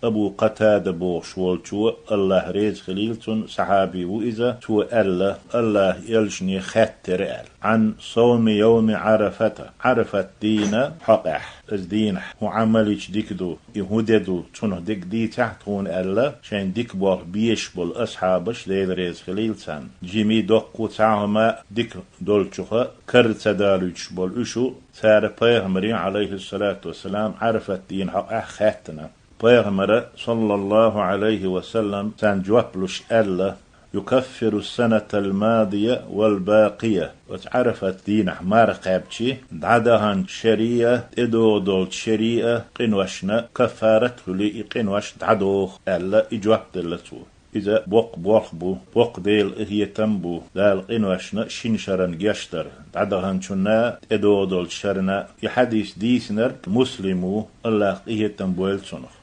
أبو قتادة بوش والشو الله ريز خليلتون صحابي وإذا تو الله يلشني خاتر عن صوم يوم عرفة عرفت دينا حقح الدين هو عمليش ديكدو يهوددو تونه ديك دي تحتون ألا شان ديك بول بيش بول أصحابش ليل ريز خليلتان جيمي دوقو تعهما ديك دولچوخا كرت دالوش بول أشو سار بيغمري عليه الصلاة والسلام عرفت دين حقح خاتنا بيغمر صلى الله عليه وسلم سان جوابلش ألا يكفر السنة الماضية والباقية وتعرفت دين حمار قابتشي دعدهن شريعة دول شريعة قنوشنا كفارت لي قنوش دعدوخ ألا إجواب دلتو إذا بوق ديل هي تنبو دال قنوشنا شنشرن جشتر دعدهن شنا دول شرنا يحديث ديسنر مسلمو الله هي تنبويل سنخ